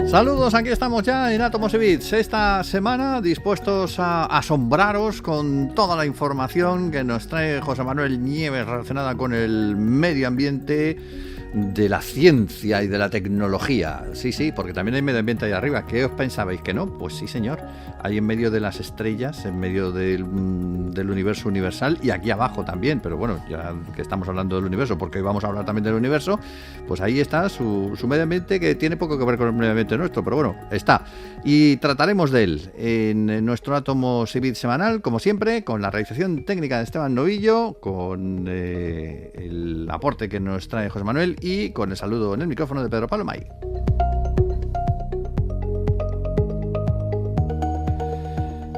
Saludos, aquí estamos ya en Átomos y Bits. Esta semana dispuestos a asombraros con toda la información que nos trae José Manuel Nieves relacionada con el medio ambiente, de la ciencia y de la tecnología. Sí, porque también hay medio ambiente ahí arriba. ¿Qué os pensabais que no? Pues sí, señor. Ahí en medio de las estrellas, en medio del universo universal y aquí abajo también. Pero bueno, ya que estamos hablando del universo, porque hoy vamos a hablar también del universo, pues ahí está su medio ambiente, que tiene poco que ver con el medio ambiente nuestro, pero bueno, está. Y trataremos de él en nuestro Átomos y Bits semanal, como siempre, con la realización técnica de Esteban Novillo, con el aporte que nos trae José Manuel y con el saludo en el micrófono de Pedro Palomay.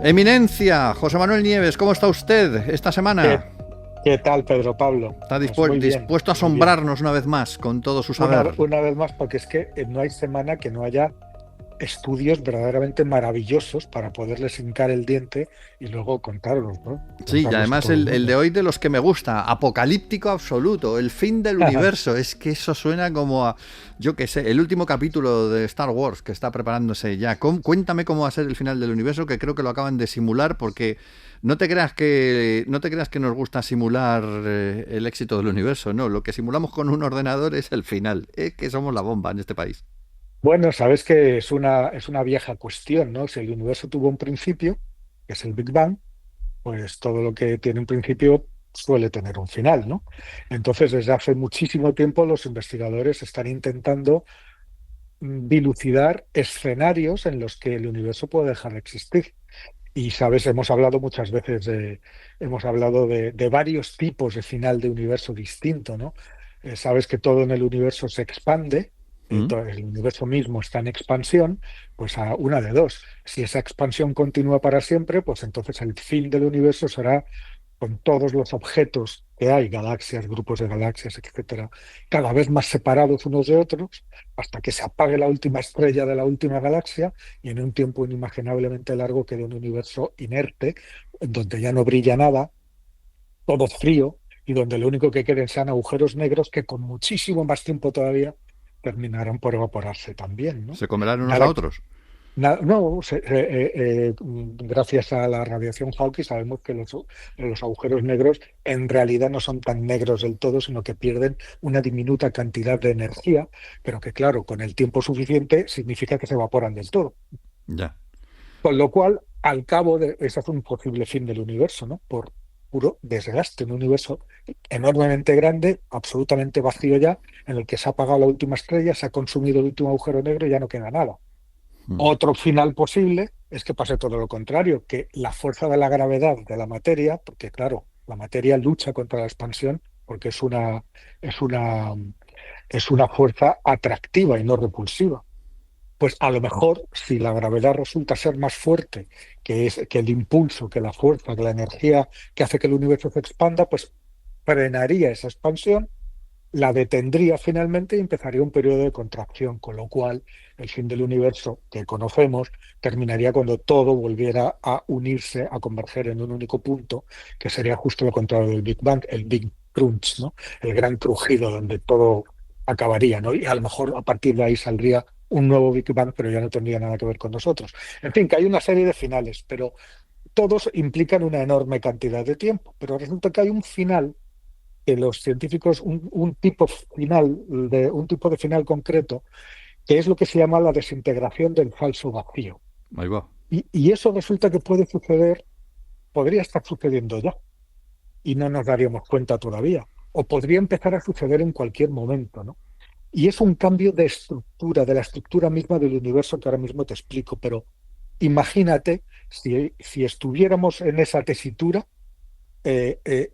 Eminencia, José Manuel Nieves, ¿cómo está usted esta semana? ¿Qué tal, Pedro Pablo? Está Pues dispuesto a asombrarnos una vez más con todo su saber. Una vez más, porque es que no hay semana que no haya estudios verdaderamente maravillosos para poderles hincar el diente y luego contarlos, ¿no? Sí, y además el de hoy de los que me gusta, apocalíptico absoluto, el fin del universo. Es que eso suena como a, yo qué sé, el último capítulo de Star Wars que está preparándose ya. Cuéntame cómo va a ser el final del universo, que creo que lo acaban de simular, porque no te creas que nos gusta simular el éxito del universo, no, lo que simulamos con un ordenador es el final. Es que somos la bomba en este país. Bueno, sabes que es una vieja cuestión, ¿no? Si el universo tuvo un principio, que es el Big Bang, pues todo lo que tiene un principio suele tener un final, ¿no? Entonces, desde hace muchísimo tiempo los investigadores están intentando dilucidar escenarios en los que el universo puede dejar de existir. Y sabes, hemos hablado de varios tipos de final de universo distinto, ¿no? Sabes que todo en el universo se expande, todo el universo mismo está en expansión, pues a una de dos. Si esa expansión continúa para siempre, pues entonces el fin del universo será con todos los objetos que hay, galaxias, grupos de galaxias, etcétera, cada vez más separados unos de otros, hasta que se apague la última estrella de la última galaxia y en un tiempo inimaginablemente largo quede un universo inerte, donde ya no brilla nada, todo frío, y donde lo único que queden sean agujeros negros que con muchísimo más tiempo todavía terminarán por evaporarse también, ¿no? ¿Se comerán unos a Nada, otros? no, gracias a la radiación Hawking sabemos que los agujeros negros en realidad no son tan negros del todo, sino que pierden una diminuta cantidad de energía, pero que claro, con el tiempo suficiente significa que se evaporan del todo. Ya. Con lo cual, al cabo de ese es un posible fin del universo, ¿no? Por puro desgaste, un universo enormemente grande, absolutamente vacío ya, en el que se ha apagado la última estrella, se ha consumido el último agujero negro y ya no queda nada. Otro final posible es que pase todo lo contrario, que la fuerza de la gravedad de la materia, porque claro, la materia lucha contra la expansión porque es una, es una fuerza atractiva y no repulsiva. Pues a lo mejor, si la gravedad resulta ser más fuerte que el impulso, que la fuerza, que la energía que hace que el universo se expanda, pues frenaría esa expansión, la detendría finalmente y empezaría un periodo de contracción, con lo cual el fin del universo que conocemos terminaría cuando todo volviera a unirse, a converger en un único punto, que sería justo lo contrario del Big Bang, el Big Crunch, ¿no? El gran crujido donde todo acabaría, ¿no? Y a lo mejor a partir de ahí saldría un nuevo Big Bang, pero ya no tendría nada que ver con nosotros. En fin, que hay una serie de finales, pero todos implican una enorme cantidad de tiempo. Pero resulta que hay un final que los científicos, un tipo final, un tipo de final concreto, que es lo que se llama la desintegración del falso vacío. Ahí va. Y eso resulta que puede suceder, podría estar sucediendo ya, y no nos daríamos cuenta todavía. O podría empezar a suceder en cualquier momento, ¿no? Y es un cambio de estructura, de la estructura misma del universo que ahora mismo te explico, pero imagínate si estuviéramos en esa tesitura, eh, eh,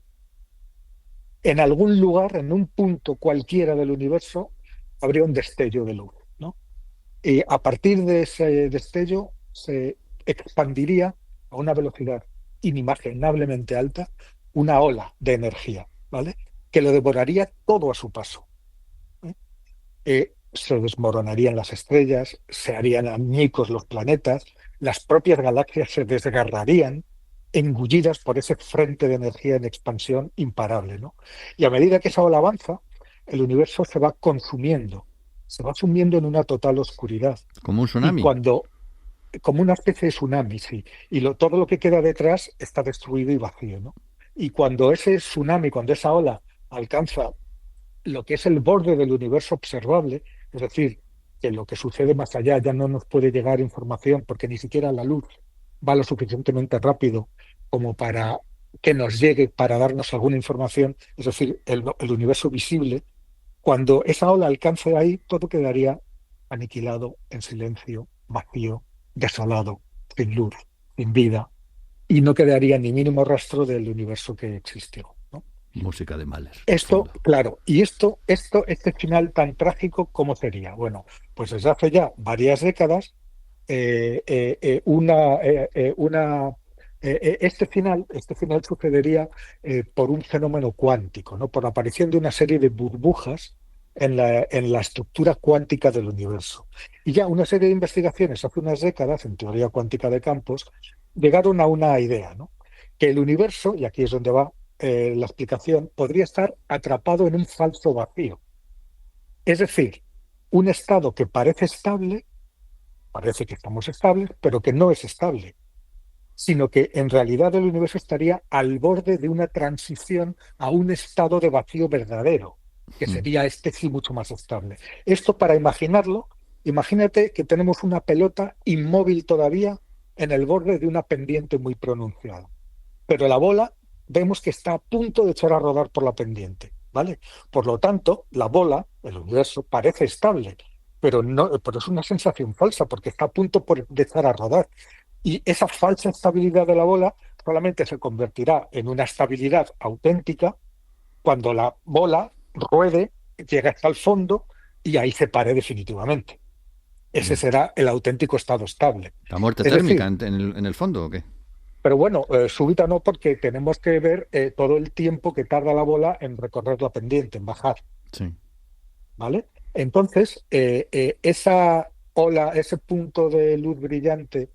en algún lugar, en un punto cualquiera del universo, habría un destello de luz, ¿no? Y a partir de ese destello se expandiría a una velocidad inimaginablemente alta una ola de energía, ¿vale? Que lo devoraría todo a su paso. ¿Eh? Se desmoronarían las estrellas, se harían añicos los planetas, las propias galaxias se desgarrarían, engullidas por ese frente de energía en expansión imparable, ¿no? Y a medida que esa ola avanza, el universo se va consumiendo. se va sumiendo en una total oscuridad. Como un Y tsunami. cuando, como una especie de tsunami, sí, y todo lo que queda detrás está destruido y vacío, ¿no? Y cuando ese tsunami, cuando esa ola alcanza lo que es el borde del universo observable, es decir, que lo que sucede más allá ya no nos puede llegar información porque ni siquiera la luz va lo suficientemente rápido como para que nos llegue para darnos alguna información, es decir, el universo visible, cuando esa ola alcance ahí, todo quedaría aniquilado en silencio, vacío, desolado, sin luz, sin vida, y no quedaría ni mínimo rastro del universo que existió, ¿no? Música de Mahler, de Esto, fondo. claro, y este final tan trágico, ¿cómo sería? Bueno, pues desde hace ya varias décadas, este final sucedería por un fenómeno cuántico, ¿no? Por la aparición de una serie de burbujas en la estructura cuántica del universo. Y ya una serie de investigaciones hace unas décadas, en teoría cuántica de campos, llegaron a una idea, ¿no? Que el universo, y aquí es donde va la explicación, podría estar atrapado en un falso vacío. Es decir, un estado que parece estable, parece que estamos estables, pero que no es estable, sino que en realidad el universo estaría al borde de una transición a un estado de vacío verdadero, que Mm. sería este sí mucho más estable. Esto para imaginarlo, imagínate que tenemos una pelota inmóvil todavía en el borde de una pendiente muy pronunciada, pero la bola vemos que está a punto de echar a rodar por la pendiente, ¿vale? Por lo tanto, la bola, el universo, parece estable, pero no, pero es una sensación falsa porque está a punto de echar a rodar. Y esa falsa estabilidad de la bola solamente se convertirá en una estabilidad auténtica cuando la bola ruede, llegue hasta el fondo y ahí se pare definitivamente. Ese Ya. será el auténtico estado estable. ¿La muerte Es térmica decir, en el fondo o qué? pero bueno, súbita no, porque tenemos que ver todo el tiempo que tarda la bola en recorrer la pendiente, en bajar, Sí. ¿vale? Entonces, esa ola, ese punto de luz brillante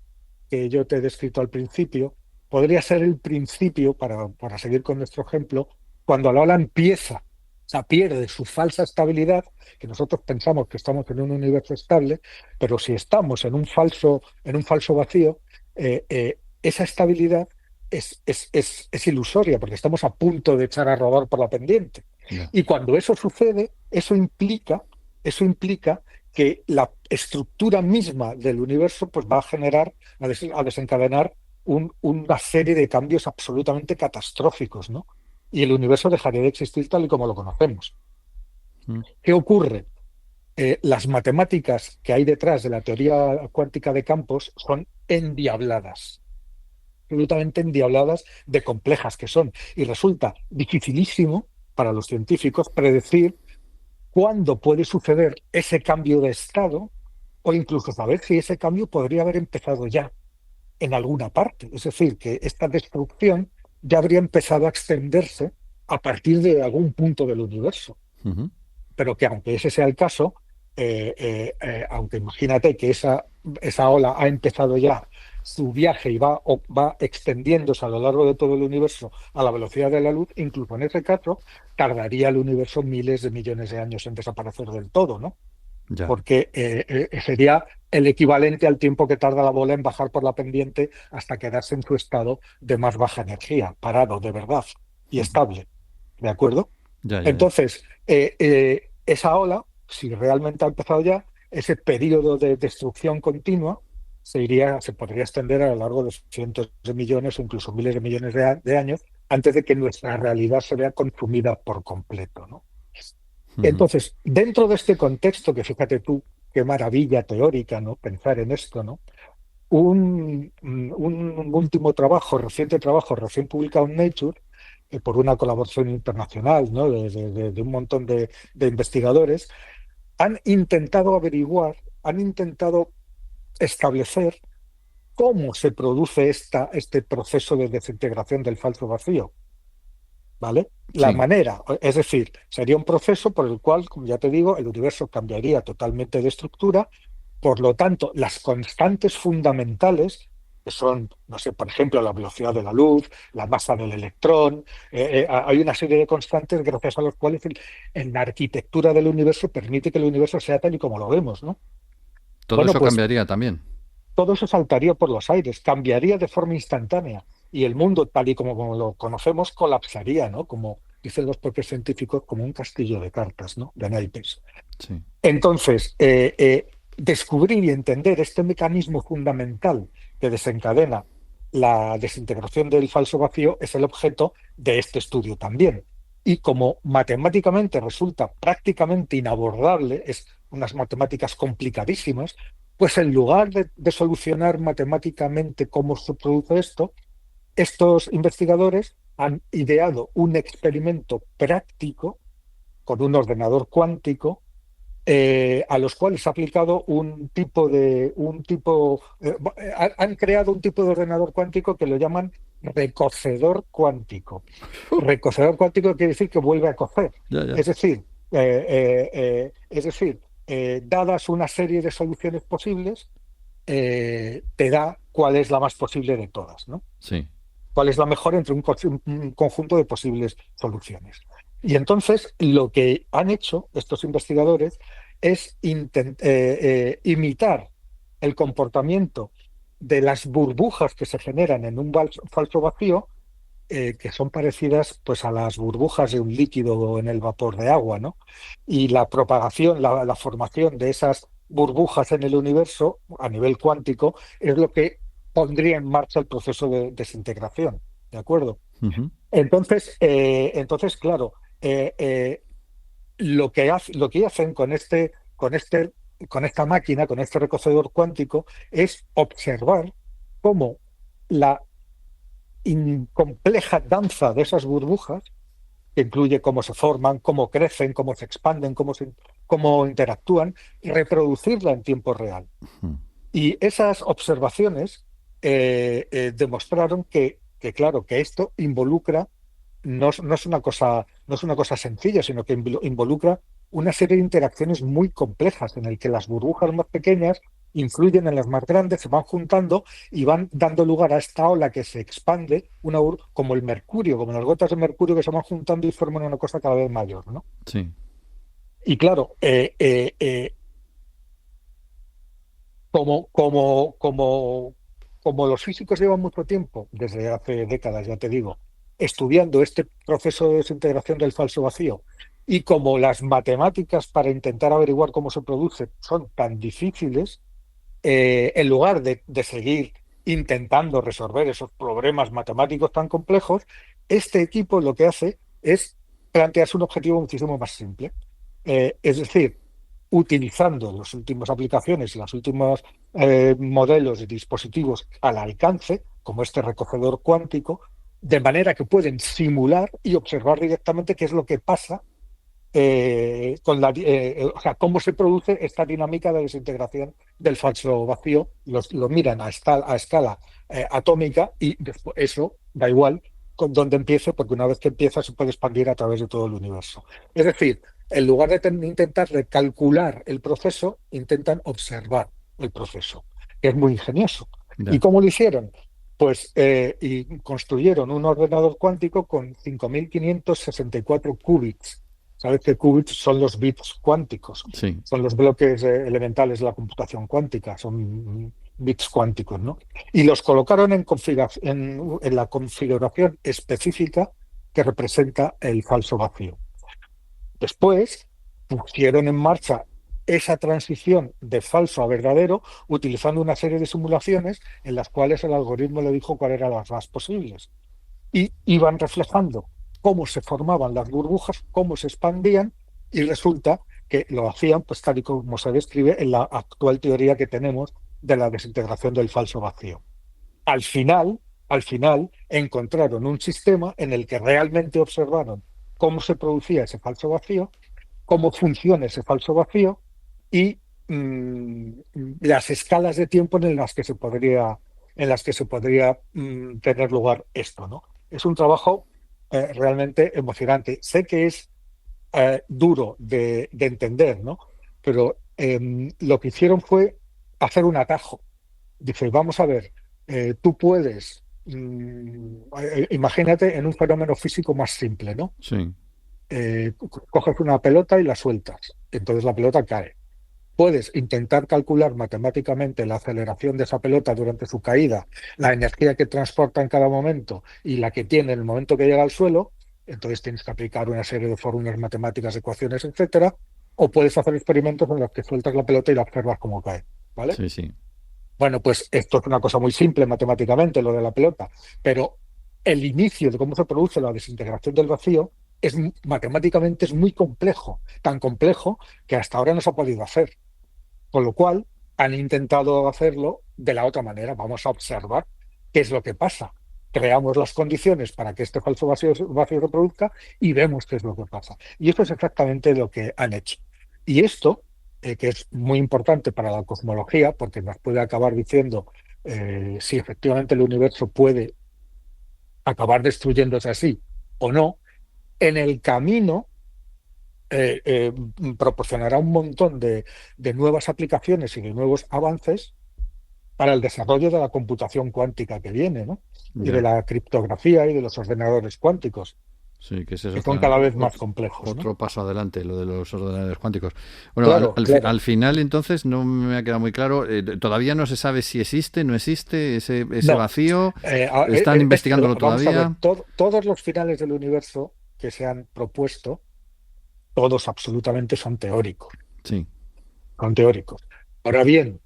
que yo te he descrito al principio, podría ser el principio, para seguir con nuestro ejemplo, cuando la ola empieza, o sea, pierde su falsa estabilidad, que nosotros pensamos que estamos en un universo estable, pero si estamos en un falso vacío, esa estabilidad es ilusoria, porque estamos a punto de echar a rodar por la pendiente. Ya. Y cuando eso sucede, eso implica que la estructura misma del universo pues, va a generar, a desencadenar una serie de cambios absolutamente catastróficos, ¿no? Y el universo dejaría de existir tal y como lo conocemos. Mm. ¿Qué ocurre? Las matemáticas que hay detrás de la teoría cuántica de campos son endiabladas, absolutamente endiabladas de complejas que son. Y resulta dificilísimo para los científicos predecir cuándo puede suceder ese cambio de estado o incluso saber si ese cambio podría haber empezado ya en alguna parte. Es decir, que esta destrucción ya habría empezado a extenderse a partir de algún punto del universo. Ujú. Pero que aunque ese sea el caso, aunque imagínate que esa ola ha empezado ya su viaje y va extendiéndose a lo largo de todo el universo a la velocidad de la luz, incluso en ese caso, tardaría el universo miles de millones de años en desaparecer del todo, ¿no? Ya. Porque sería el equivalente al tiempo que tarda la bola en bajar por la pendiente hasta quedarse en su estado de más baja energía, parado de verdad y Ujú. estable. ¿De acuerdo? Ya, ya, ya. Entonces, esa ola, si realmente ha empezado ya, ese periodo de destrucción continua se podría extender a lo largo de cientos de millones o incluso miles de millones de años antes de que nuestra realidad se vea consumida por completo, ¿no? Ujú. Entonces, dentro de este contexto, que fíjate tú, qué maravilla teórica, ¿no? Pensar en esto, ¿no? Un último trabajo, reciente trabajo, recién publicado en Nature, por una colaboración internacional, ¿no? De un montón de investigadores, han intentado averiguar, han intentado establecer cómo se produce este proceso de desintegración del falso vacío. ¿Vale? La Sí. manera, es decir, sería un proceso por el cual, como ya te digo, el universo cambiaría totalmente de estructura, por lo tanto, las constantes fundamentales que son, no sé, por ejemplo, la velocidad de la luz, la masa del electrón. Hay una serie de constantes gracias a los cuales en la arquitectura del universo permite que el universo sea tal y como lo vemos, ¿no? Todo Bueno, eso pues cambiaría también. todo eso saltaría por los aires, cambiaría de forma instantánea y el mundo, tal y como lo conocemos, colapsaría, ¿no? Como dicen los propios científicos, como un castillo de cartas, ¿no? De naipes. Sí. Entonces, descubrir y entender este mecanismo fundamental que desencadena la desintegración del falso vacío es el objeto de este estudio también. Y como matemáticamente resulta prácticamente inabordable, es unas matemáticas complicadísimas, pues en lugar de solucionar matemáticamente cómo se produce esto, estos investigadores han ideado un experimento práctico con un ordenador cuántico a los cuales ha aplicado han creado un tipo de ordenador cuántico que lo llaman recocedor cuántico. Recocedor cuántico quiere decir que vuelve a cocer. Ya, ya. Es decir, dadas una serie de soluciones posibles, te da cuál es la más posible de todas, ¿no? Sí. Cuál es la mejor entre un conjunto de posibles soluciones. Y entonces lo que han hecho estos investigadores es imitar el comportamiento de las burbujas que se generan en un falso vacío, que son parecidas pues, a las burbujas de un líquido en el vapor de agua, ¿no? Y la propagación, la formación de esas burbujas en el universo a nivel cuántico es lo que pondría en marcha el proceso de desintegración, ¿de acuerdo? Ujú. Entonces, claro, lo que hacen con esta máquina, con este recocedor cuántico, es observar cómo la compleja danza de esas burbujas, que incluye cómo se forman, cómo crecen, cómo se expanden, cómo interactúan, y reproducirla en tiempo real. Ujú. Y esas observaciones demostraron claro, que esto involucra, no es una cosa sencilla, sino que involucra una serie de interacciones muy complejas en el que las burbujas más pequeñas influyen en las más grandes, se van juntando y van dando lugar a esta ola que se expande, como el mercurio, como las gotas de mercurio que se van juntando y forman una cosa cada vez mayor, ¿no? Sí. Y claro, como los físicos llevan mucho tiempo, desde hace décadas, ya te digo, estudiando este proceso de desintegración del falso vacío, y como las matemáticas para intentar averiguar cómo se produce son tan difíciles, en lugar de seguir intentando resolver esos problemas matemáticos tan complejos, este equipo lo que hace es plantearse un objetivo muchísimo más simple. Es decir, utilizando las últimas aplicaciones y los últimos modelos de dispositivos al alcance, como este recogedor cuántico, de manera que pueden simular y observar directamente qué es lo que pasa o sea, cómo se produce esta dinámica de desintegración del falso vacío. Lo miran a escala atómica y después eso da igual con dónde empiece, porque una vez que empieza se puede expandir a través de todo el universo. Es decir, en lugar de intentar recalcular el proceso, intentan observar el proceso, que es muy ingenioso. ¿Y Ya. cómo lo hicieron? Pues y construyeron un ordenador cuántico con 5.564 qubits. Sabes que qubits son los bits cuánticos, Sí. son los bloques elementales de la computación cuántica, son bits cuánticos, ¿no? Y los colocaron en la configuración específica que representa el falso vacío. Después pusieron en marcha esa transición de falso a verdadero utilizando una serie de simulaciones en las cuales el algoritmo le dijo cuáles eran las más posibles y iban reflejando cómo se formaban las burbujas, cómo se expandían, y resulta que lo hacían pues tal y como se describe en la actual teoría que tenemos de la desintegración del falso vacío. Al final, al final encontraron un sistema en el que realmente observaron cómo se producía ese falso vacío, cómo funciona ese falso vacío y las escalas de tiempo en las que se podría tener lugar esto, ¿no? Es un trabajo realmente emocionante. Sé que es duro de entender, ¿no? Pero lo que hicieron fue hacer un atajo. Dice, vamos a ver, Tú puedes, imagínate en un fenómeno físico más simple, ¿no? Sí, Coges una pelota y la sueltas, entonces la pelota cae. Puedes intentar calcular matemáticamente la aceleración de esa pelota durante su caída, la energía que transporta en cada momento y la que tiene en el momento que llega al suelo. Entonces tienes que aplicar una serie de fórmulas matemáticas, ecuaciones, etcétera. O puedes hacer experimentos en los que sueltas la pelota y la observas cómo cae. ¿Vale? sí, sí. Bueno, pues esto es una cosa muy simple matemáticamente, lo de la pelota, pero el inicio de cómo se produce la desintegración del vacío matemáticamente es muy complejo, tan complejo que hasta ahora no se ha podido hacer. Con lo cual, han intentado hacerlo de la otra manera. Vamos a observar qué es lo que pasa. Creamos las condiciones para que este falso vacío se produzca y vemos qué es lo que pasa. Y eso es exactamente lo que han hecho. Y esto, que es muy importante para la cosmología, porque nos puede acabar diciendo si efectivamente el universo puede acabar destruyéndose así o no, en el camino proporcionará un montón de nuevas aplicaciones y de nuevos avances para el desarrollo de la computación cuántica que viene, ¿no? Y de Ya. la criptografía y de los ordenadores cuánticos, Sí, que ese es que son cada vez más complejos, ¿no? otro paso adelante, lo de los ordenadores cuánticos. Bueno, Claro, claro. al final entonces no me ha quedado muy claro, todavía no se sabe si existe, no existe ese No, vacío, están investigándolo vamos a ver, todavía. todos los finales del universo que se han propuesto, todos absolutamente son teóricos, Sí, son teóricos. Ahora bien,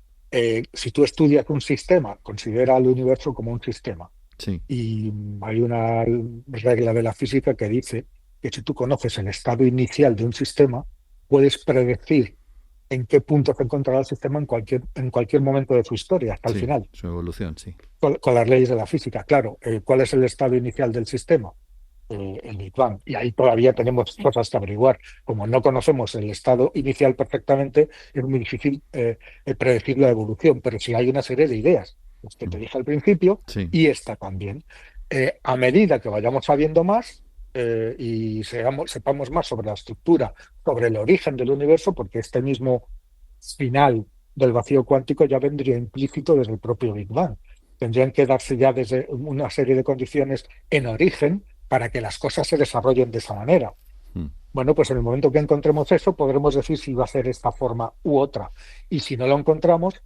si tú estudias un sistema, considera al universo como un sistema. sí, Y hay una regla de la física que dice que si tú conoces el estado inicial de un sistema, puedes predecir en qué punto se encontrará el sistema en cualquier momento de su historia, hasta el sí, final, su evolución, sí. con las leyes de la física. Claro, ¿cuál es el estado inicial del sistema? El Big Bang. Y ahí todavía tenemos cosas que averiguar. Como no conocemos el estado inicial perfectamente, es muy difícil predecir la evolución, pero sí hay una serie de ideas, las que te Mm, dije al principio, sí, y esta también. A medida que vayamos sabiendo más y sepamos más sobre la estructura, sobre el origen del universo, porque este mismo final del vacío cuántico ya vendría implícito desde el propio Big Bang. Tendrían que darse ya desde una serie de condiciones en origen para que las cosas se desarrollen de esa manera. mm, Bueno, pues en el momento que encontremos eso, podremos decir si va a ser esta forma u otra. Y si no lo encontramos,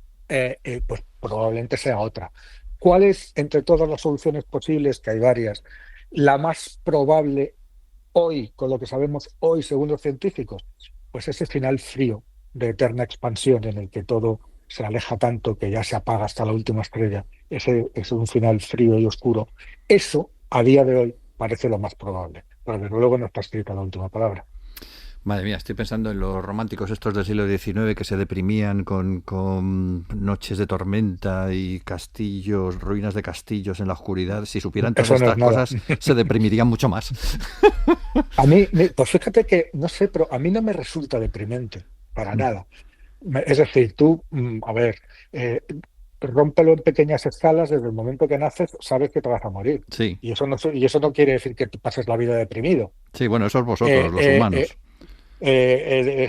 pues probablemente sea otra. ¿Cuál es, entre todas las soluciones posibles, que hay varias, la más probable hoy, con lo que sabemos hoy, según los científicos? Pues ese final frío de eterna expansión en el que todo se aleja tanto que ya se apaga hasta la última estrella. Ese es un final frío y oscuro. Eso, a día de hoy, parece lo más probable. Pero desde luego no está escrita la última palabra. madre mía, estoy pensando en los románticos estos del siglo XIX que se deprimían con noches de tormenta y castillos, ruinas de castillos en la oscuridad. Si supieran todas Eso no es estas nada. cosas, se deprimirían mucho más. A mí, pues fíjate que, no sé, pero a mí no me resulta deprimente, para nada. Es decir, tú, a ver, eh, rómpelo en pequeñas escalas, desde el momento que naces, sabes que te vas a morir. Sí, Y eso no quiere decir que tú pases la vida deprimido. sí, bueno, esos vosotros, Eh, los eh, eh, humanos.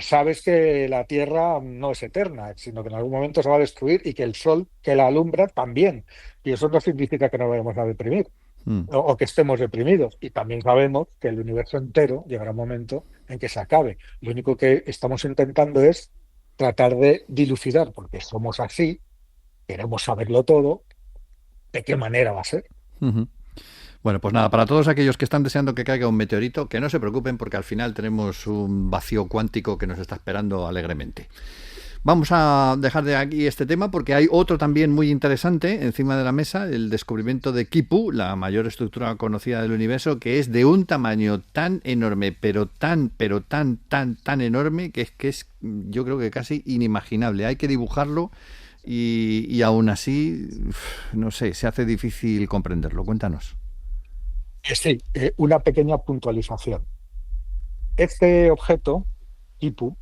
sabes que la Tierra no es eterna, sino que en algún momento se va a destruir y que el Sol que la alumbra también. Y eso no significa que no vayamos a deprimir Mm, o que estemos deprimidos. Y también sabemos que el universo entero llegará un momento en que se acabe. Lo único que estamos intentando es tratar de dilucidar, porque somos así, queremos saberlo todo, de qué manera va a ser. ujú. Bueno, pues nada, para todos aquellos que están deseando que caiga un meteorito, que no se preocupen porque al final tenemos un vacío cuántico que nos está esperando alegremente. Vamos a dejar de aquí este tema porque hay otro también muy interesante encima de la mesa, el descubrimiento de Kipu, la mayor estructura conocida del universo, que es de un tamaño tan enorme, tan enorme, que es yo creo que casi inimaginable. Hay que dibujarlo y aún así, no sé, se hace difícil comprenderlo. Cuéntanos. Sí, una pequeña puntualización. Este objeto, Kipu,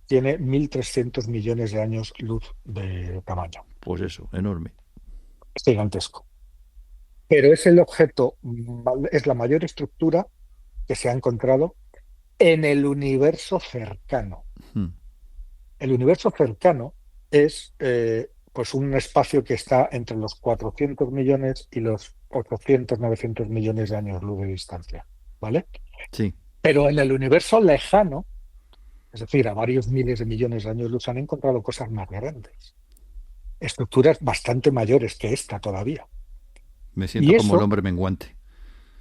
tiene 1.300 millones de años luz de tamaño. Pues eso, enorme. Es gigantesco. Pero es el objeto, es la mayor estructura que se ha encontrado en el universo cercano. Mm, El universo cercano es pues un espacio que está entre los 400 millones y los 800, 900 millones de años luz de distancia, ¿vale? Sí. Pero en el universo lejano, es decir, a varios miles de millones de años luz, han encontrado cosas más grandes, estructuras bastante mayores que esta todavía. Me siento Y como el eso, hombre menguante.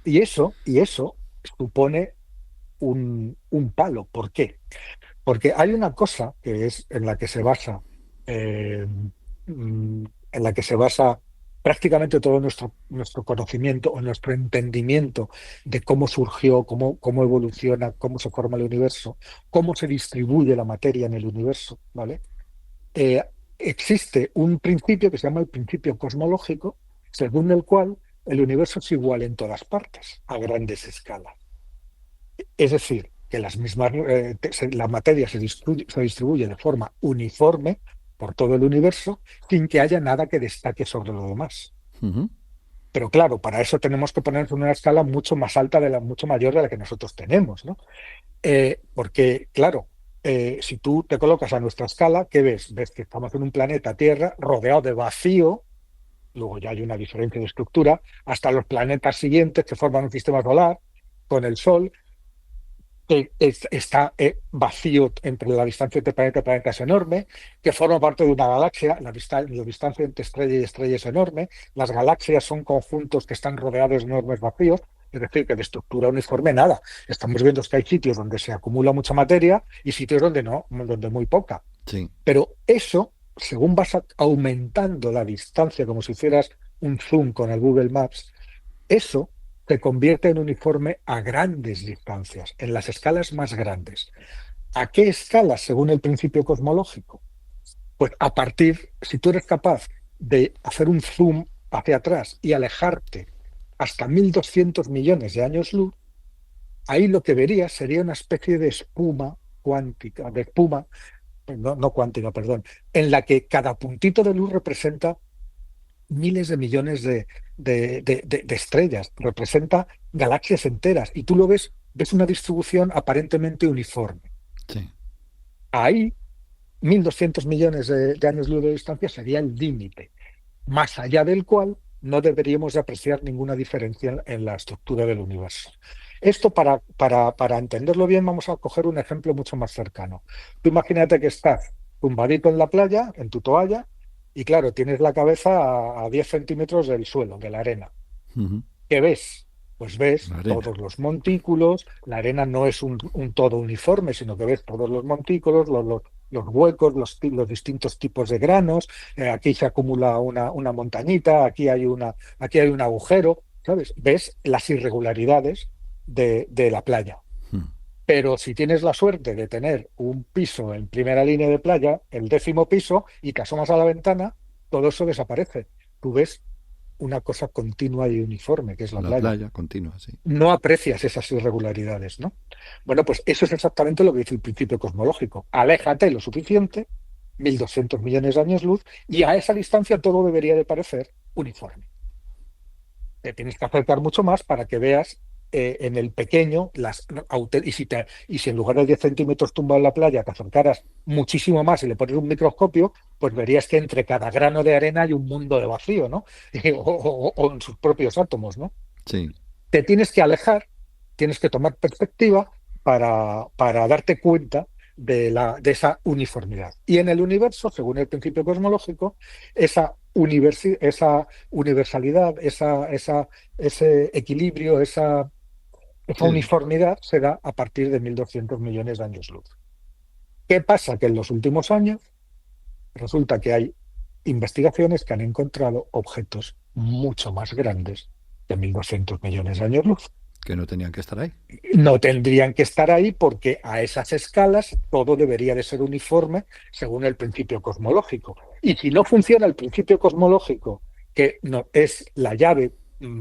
y eso supone un palo. ¿Por qué? Porque hay una cosa que es en la que se basa, eh, en la que se basa prácticamente todo nuestro conocimiento o nuestro entendimiento de cómo surgió, cómo evoluciona, cómo se forma el universo, cómo se distribuye la materia en el universo, ¿vale? Eh, Existe un principio que se llama el principio cosmológico, según el cual el universo es igual en todas partes, a grandes escalas. Es decir, que la materia se distribuye de forma uniforme por todo el universo sin que haya nada que destaque sobre lo demás. Ujú. Pero claro, para eso tenemos que ponernos en una escala mucho más alta, mucho mayor de la que nosotros tenemos, ¿no? Porque, claro, si tú te colocas a nuestra escala, ¿qué ves? Ves que estamos en un planeta Tierra rodeado de vacío, luego ya hay una diferencia de estructura, hasta los planetas siguientes que forman un sistema solar, con el Sol, que está vacío entre la distancia entre planeta y planeta es enorme, que forma parte de una galaxia, la distancia entre estrella y estrella es enorme, las galaxias son conjuntos que están rodeados de enormes vacíos, es decir, que de estructura uniforme nada. Estamos viendo que hay sitios donde se acumula mucha materia y sitios donde no, donde muy poca. Sí. Pero eso, según aumentando la distancia, como si hicieras un zoom con el Google Maps, eso se convierte en uniforme a grandes distancias, en las escalas más grandes. ¿A qué escalas, según el principio cosmológico? Pues si tú eres capaz de hacer un zoom hacia atrás y alejarte hasta 1.200 millones de años luz, ahí lo que verías sería una especie de espuma cuántica, de espuma, no cuántica, perdón, en la que cada puntito de luz representa miles de millones de estrellas, representa galaxias enteras, y tú ves una distribución aparentemente uniforme. Sí. Ahí, 1.200 millones de años luz de distancia sería el límite, más allá del cual no deberíamos de apreciar ninguna diferencia en la estructura del universo. Esto, para entenderlo bien, vamos a coger un ejemplo mucho más cercano. Tú imagínate que estás tumbadito en la playa, en tu toalla, y claro, tienes la cabeza a 10 centímetros del suelo, de la arena. Ujú. ¿Qué ves? Pues ves La arena. todos los montículos, la arena no es un todo uniforme, sino que ves todos los montículos, los huecos, los distintos tipos de granos, aquí se acumula una montañita, aquí hay un agujero, ¿sabes? Ves las irregularidades de la playa. Mm. Pero si tienes la suerte de tener un piso en primera línea de playa, el 10.º piso, y te asomas a la ventana, todo eso desaparece. Tú ves una cosa continua y uniforme, que es la La playa. playa continua, sí. No aprecias esas irregularidades, ¿no? Bueno, pues eso es exactamente lo que dice el principio cosmológico. Aléjate lo suficiente, 1.200 millones de años luz, y a esa distancia todo debería de parecer uniforme. Te tienes que acercar mucho más para que veas en el pequeño y si en lugar de 10 centímetros tumbado en la playa te acercaras muchísimo más y le pones un microscopio, pues verías que entre cada grano de arena hay un mundo de vacío, ¿no? O en sus propios átomos, ¿no? Sí. Te tienes que alejar, tienes que tomar perspectiva para darte cuenta de esa uniformidad. Y en el universo, según el principio cosmológico, esa universalidad, ese equilibrio, esa Sí, sí. uniformidad se da a partir de 1.200 millones de años luz. ¿Qué pasa? Que en los últimos años resulta que hay investigaciones que han encontrado objetos mucho más grandes de 1.200 millones de años luz. Que no tenían que estar ahí. No tendrían que estar ahí porque a esas escalas todo debería de ser uniforme según el principio cosmológico. Y si no funciona el principio cosmológico, que no, es la llave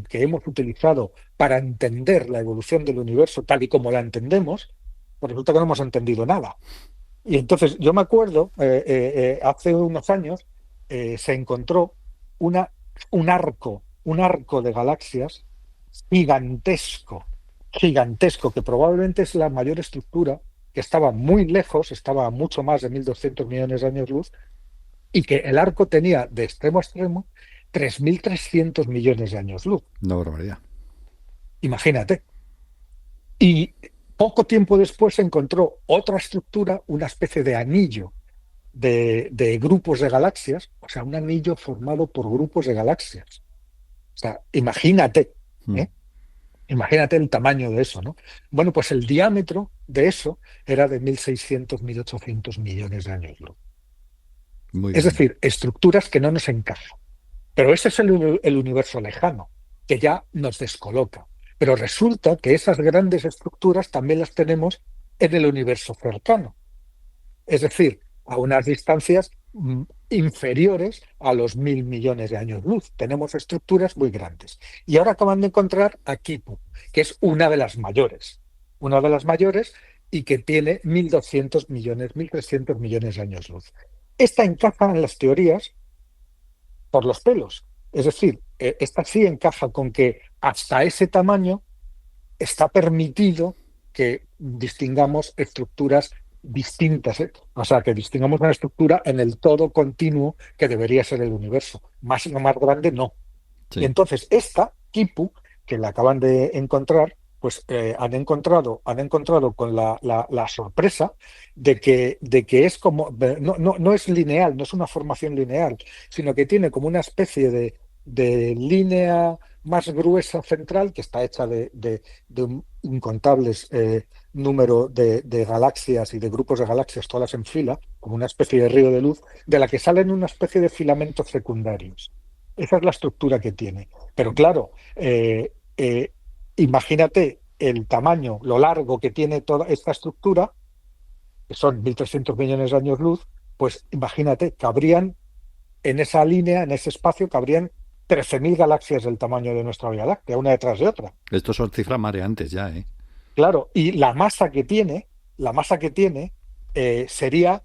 que hemos utilizado para entender la evolución del universo tal y como la entendemos, pues resulta que no hemos entendido nada. Y entonces yo me acuerdo, hace unos años se encontró una, un arco de galaxias gigantesco, gigantesco, que probablemente es la mayor estructura, que estaba muy lejos, estaba a mucho más de 1.200 millones de años luz, y que el arco tenía de extremo a extremo 3.300 millones de años luz. Una barbaridad. Imagínate. Y poco tiempo después se encontró otra estructura, una especie de anillo de grupos de galaxias, o sea, un anillo formado por grupos de galaxias. O sea, imagínate, ¿eh? Imagínate el tamaño de eso, ¿no? Bueno, pues el diámetro de eso era de 1.600, 1.800 millones de años luz. Muy Es grande. decir, estructuras que no nos encajan. Pero ese es el universo lejano, que ya nos descoloca. Pero resulta que esas grandes estructuras también las tenemos en el universo cercano. Es decir, a unas distancias inferiores a los 1.000 millones de años luz. Tenemos estructuras muy grandes. Y ahora acaban de encontrar a Kipu, que es una de las mayores y que tiene 1.200 millones, 1.300 millones de años luz. Esta encaja en las teorías por los pelos. Es decir, esta sí encaja con que hasta ese tamaño está permitido que distingamos estructuras distintas, ¿eh? O sea, que distingamos una estructura en el todo continuo que debería ser el universo. Más grande, no. Y Sí. entonces esta, Kipu, que la acaban de encontrar, pues han encontrado con la sorpresa de que es como, no es lineal, no es una formación lineal, sino que tiene como una especie de línea más gruesa central que está hecha de un incontables número de galaxias y de grupos de galaxias, todas en fila, como una especie de río de luz, de la que salen una especie de filamentos secundarios. Esa es la estructura que tiene. Pero claro, imagínate el tamaño, lo largo que tiene toda esta estructura, que son 1.300 millones de años luz, pues imagínate, cabrían en esa línea, en ese espacio, cabrían 13.000 galaxias del tamaño de nuestra Vía Láctea, una detrás de otra. Estos son cifras mareantes ya, ¿eh? Claro, y la masa que tiene sería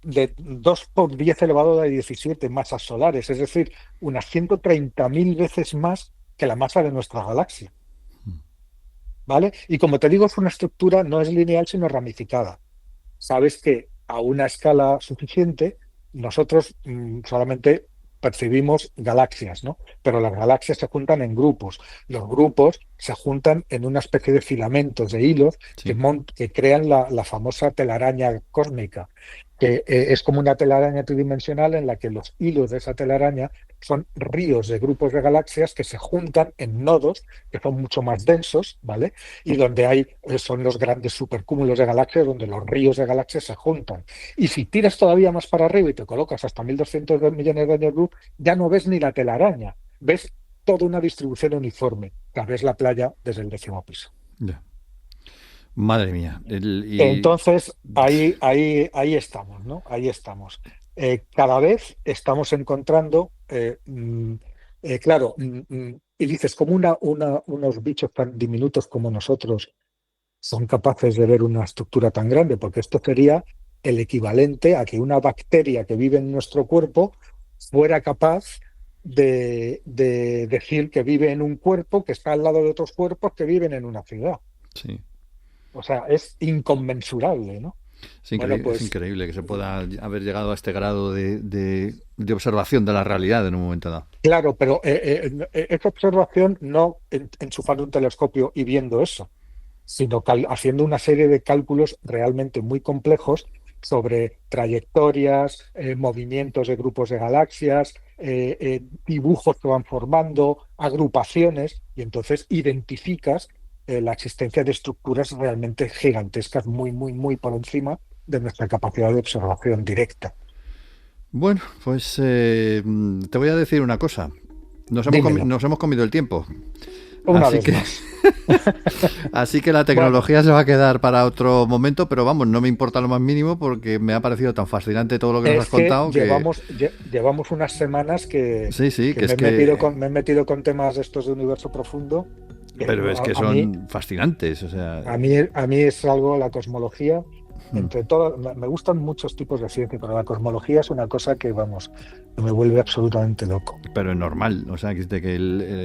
de 2 por 10 elevado a 17 masas solares, es decir, unas 130.000 veces más que la masa de nuestra galaxia, ¿vale? Y como te digo, es una estructura, no es lineal, sino ramificada. Sabes que a una escala suficiente nosotros solamente percibimos galaxias, ¿no? Pero las galaxias se juntan en grupos. Los grupos se juntan en una especie de filamentos, de hilos, Sí. que crean la famosa telaraña cósmica, que es como una telaraña tridimensional en la que los hilos de esa telaraña son ríos de grupos de galaxias que se juntan en nodos que son mucho más densos, ¿vale? Y donde son los grandes supercúmulos de galaxias, donde los ríos de galaxias se juntan. Y si tiras todavía más para arriba y te colocas hasta 1.200 millones de años luz, ya no ves ni la telaraña, ves toda una distribución uniforme. Ya ves la playa desde el 10.º piso. Ya. Madre mía. Entonces, ahí estamos, ¿no? Ahí estamos. Cada vez estamos encontrando, claro, y dices, como unos bichos tan diminutos como nosotros son capaces de ver una estructura tan grande, porque esto sería el equivalente a que una bacteria que vive en nuestro cuerpo fuera capaz de decir que vive en un cuerpo que está al lado de otros cuerpos que viven en una ciudad. Sí. O sea, es inconmensurable, ¿no? Bueno, Es pues increíble que se pueda haber llegado a este grado de observación de la realidad en un momento dado. claro, pero esa observación no enchufando un telescopio y viendo eso, sino haciendo una serie de cálculos realmente muy complejos sobre trayectorias, movimientos de grupos de galaxias, dibujos que van formando, agrupaciones, y entonces identificas la existencia de estructuras realmente gigantescas, muy, muy, muy por encima de nuestra capacidad de observación directa. Bueno, pues te voy a decir una cosa. Dímelo, Nos hemos comido el tiempo. una Así vez que, más. así que la Bueno, tecnología se va a quedar para otro momento, pero vamos, no me importa lo más mínimo porque me ha parecido tan fascinante todo lo que nos has es que contado que llevamos unas semanas que, sí, sí, que que me es he metido que, con, me he metido con temas de estos de universo profundo, que pero es que a mí, son fascinantes, o sea, a mí es algo, la cosmología, entre todas, me gustan muchos tipos de ciencia, pero la cosmología es una cosa que, vamos, que me vuelve absolutamente loco. pero es normal, o sea,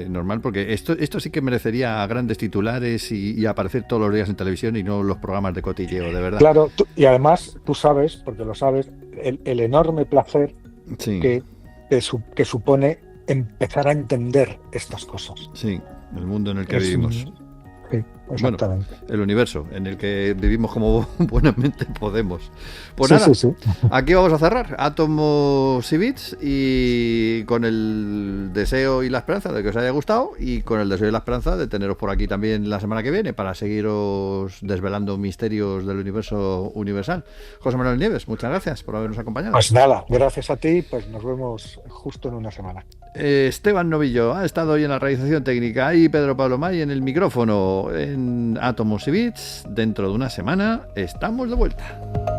normal porque esto sí que merecería grandes titulares y aparecer todos los días en televisión y no los programas de cotilleo, de verdad. Claro, y además tú sabes, porque lo sabes, el enorme placer Sí, que supone empezar a entender estas cosas. sí, el mundo en el que vivimos. Sí, Bueno, exactamente. el universo en el que vivimos como buenamente podemos. Pues Sí, nada, sí, sí. aquí vamos a cerrar Átomos y Bits, y con el deseo y la esperanza de que os haya gustado, y con el deseo y la esperanza de teneros por aquí también la semana que viene para seguiros desvelando misterios del universo universal. José Manuel Nieves, muchas gracias por habernos acompañado. Pues nada, gracias a ti, pues nos vemos justo en una semana. Esteban Novillo ha estado hoy en la realización técnica y Pedro Pablo May en el micrófono en Átomos y Bits. Dentro de una semana estamos de vuelta.